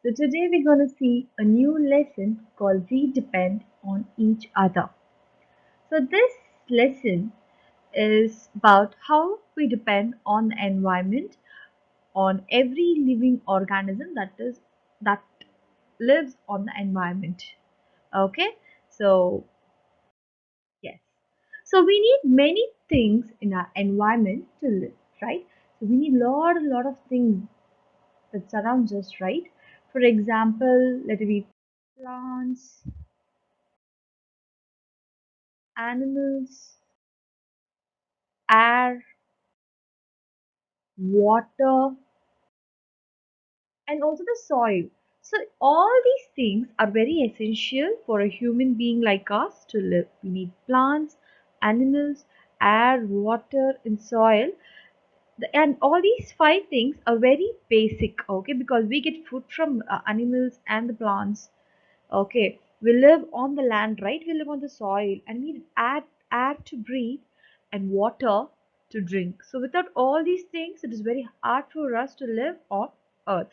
So today we're going to see a new lesson called We Depend on Each Other. So this lesson is about how we depend on the environment, on every living organism that lives on the environment. Okay? So yes. So we need many things in our environment to live, right? So we need a lot of things that surrounds us, right? For example, let it be plants, animals, air, water, and also the soil. So all these things are very essential for a human being like us to live. We need plants, animals, air, water, and soil. And all these five things are very basic, okay, because we get food from animals and the plants. Okay, we live on the land, right? We live on the soil and we need air to breathe and water to drink. So without all these things, it is very hard for us to live on earth.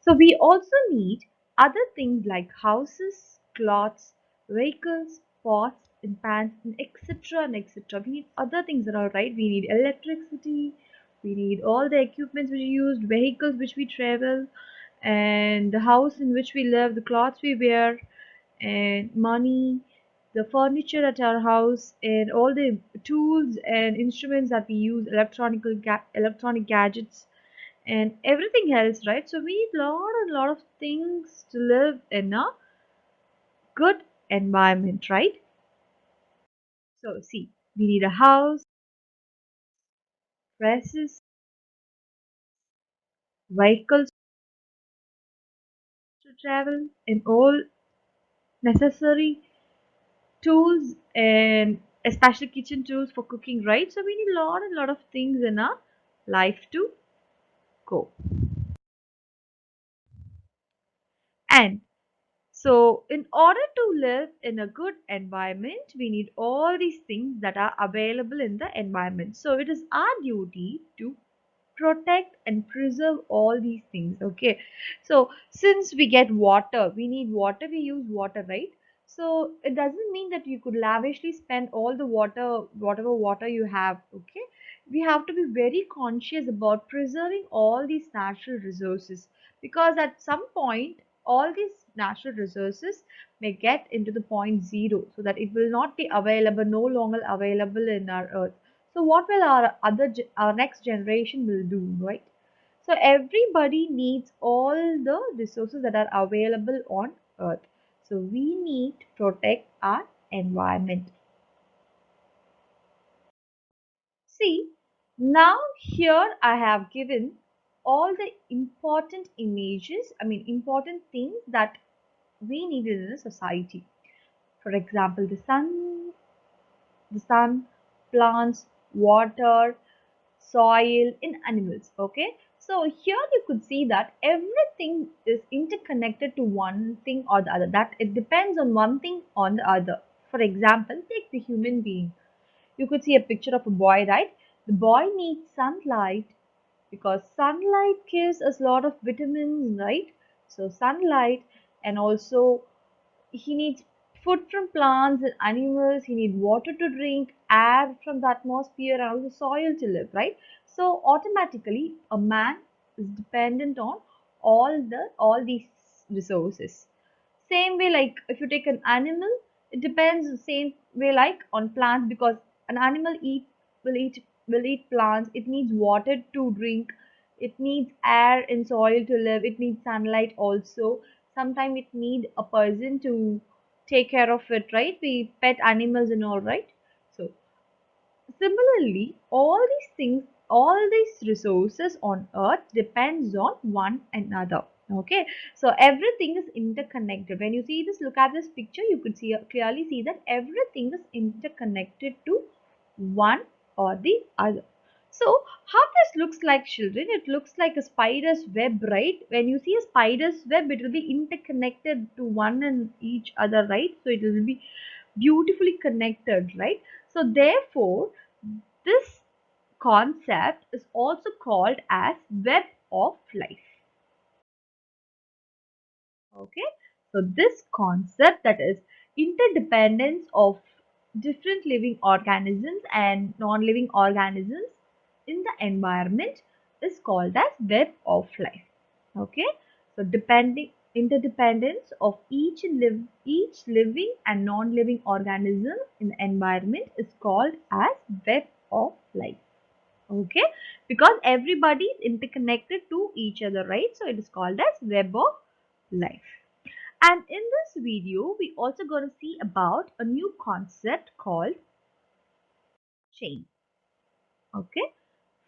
So we also need other things like houses, clothes, vehicles, pots and pans, and etc. and etc. We need other things that are right. We need electricity. We need all the equipments which we use, vehicles which we travel, and the house in which we live, the clothes we wear, and money, the furniture at our house, and all the tools and instruments that we use, electronic gadgets and everything else, right? So we need a lot of things to live in a good environment, right? So see, we need a house, dresses, vehicles to travel, and all necessary tools, and especially kitchen tools for cooking, right? So we need a lot of things in our life to go. And so, in order to live in a good environment, we need all these things that are available in the environment. So, it is our duty to protect and preserve all these things. Okay. So, since we get water, we need water, we use water, right? So, it doesn't mean that you could lavishly spend all the water, whatever water you have. Okay. We have to be very conscious about preserving all these natural resources because at some point all these natural resources may get into the point zero so that it will not be available, no longer available in our earth. So what will our next generation will do, right? So everybody needs all the resources that are available on earth. So we need to protect our environment. See, now here I have given all the important images, I mean important things that we need in a society. For example, the sun, plants, water, soil, and animals. Okay, so here you could see that everything is interconnected to one thing or the other. That it depends on one thing on the other. For example, take the human being. You could see a picture of a boy, right? The boy needs sunlight because sunlight gives us a lot of vitamins, right? So sunlight, and also he needs food from plants and animals, he needs water to drink, air from the atmosphere, and also soil to live, right? So automatically a man is dependent on all these resources. Same way, like if you take an animal, it depends the same way like on plants because an animal will eat plants. It needs water to drink. It needs air and soil to live. It needs sunlight also. Sometimes it need a person to take care of it, right? We pet animals and all, right? So similarly, all these things, all these resources on earth depends on one another. Okay, so everything is interconnected. When you see this, look at this picture, you could clearly see that everything is interconnected to one or the other. So how this looks like, children? It looks like a spider's web, right? When you see a spider's web, it will be interconnected to one and each other, right? So it will be beautifully connected, right? So therefore, this concept is also called as web of life. Okay, so this concept, that is interdependence of different living organisms and non-living organisms in the environment, is called as web of life. Okay, so depending interdependence of each living and non-living organism in the environment is called as web of life. Okay, because everybody is interconnected to each other, right? So it is called as web of life. And in this video, we also going to see about a new concept called chain. Okay,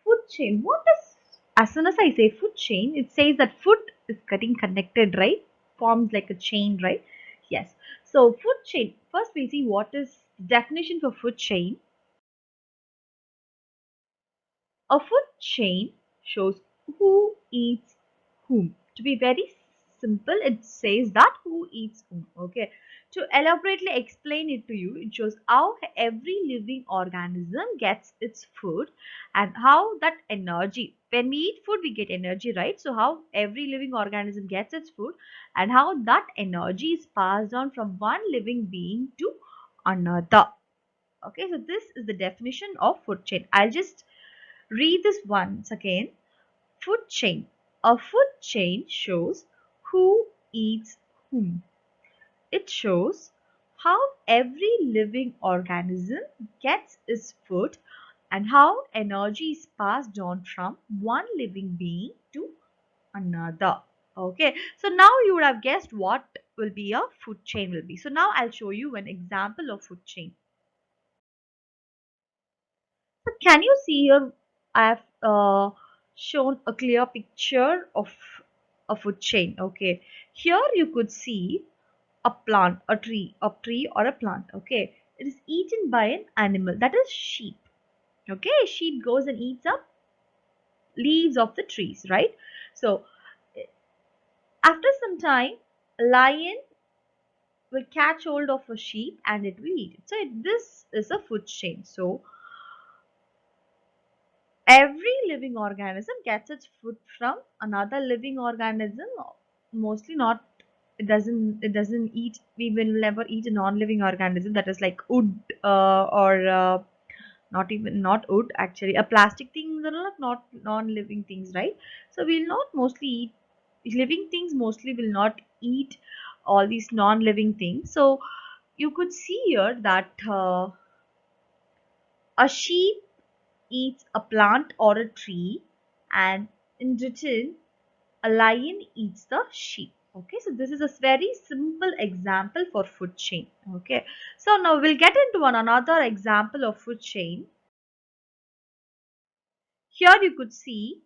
food chain. What is, as soon as I say food chain, it says that food is getting connected, right? Forms like a chain, right? Yes. So food chain. First, we see what is definition for food chain. A food chain shows who eats whom. To be very simple, it says that who eats whom. Okay. To elaborately explain it to you, it shows how every living organism gets its food and how that energy, when we eat food, we get energy, right? So, how every living organism gets its food and how that energy is passed on from one living being to another. Okay, so this is the definition of food chain. I'll just read this once again. Food chain. A food chain shows who eats whom. It shows how every living organism gets its food and how energy is passed on from one living being to another. Okay, so now you would have guessed what will be a food chain will be. So now I'll show you an example of food chain. So can you see here? I have shown a clear picture of a food chain. Okay, here you could see a plant, a tree or a plant. Okay, it is eaten by an animal, that is sheep. Okay, sheep goes and eats up leaves of the trees, right? So after some time, a lion will catch hold of a sheep and it will eat it. So this is a food chain. So every living organism gets its food from another living organism. Mostly not, it doesn't eat, we will never eat a non-living organism, that is like wood, or not wood, actually a plastic things are not non-living things, right? So we'll not mostly eat living things, mostly will not eat all these non-living things. So you could see here that a sheep eats a plant or a tree, and in return a lion eats the sheep. Okay, so this is a very simple example for food chain. Okay, so now we'll get into another example of food chain. Here you could see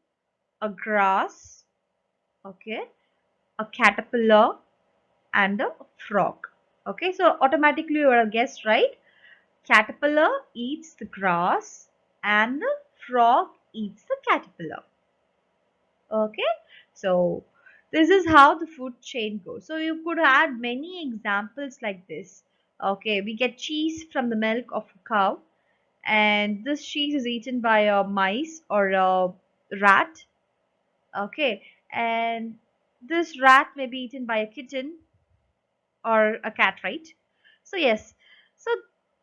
a grass, okay, a caterpillar and a frog. Okay, so automatically you are guessed, right? Caterpillar eats the grass and the frog eats the caterpillar. Okay, so this is how the food chain goes. So you could add many examples like this. Okay, we get cheese from the milk of a cow, and this cheese is eaten by a mice or a rat. Okay, and this rat may be eaten by a kitten or a cat, right? So yes, so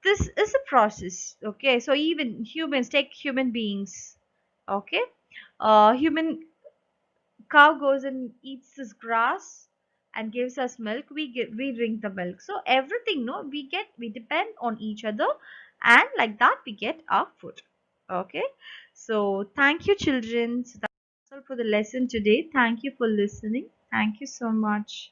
this is a process. Okay, so even humans, take human beings. Okay, human cow goes and eats this grass and gives us milk, we drink the milk. So everything, no, we depend on each other, and like that we get our food. Okay, so thank you, children. So that's all for the lesson today. Thank you for listening. Thank you so much.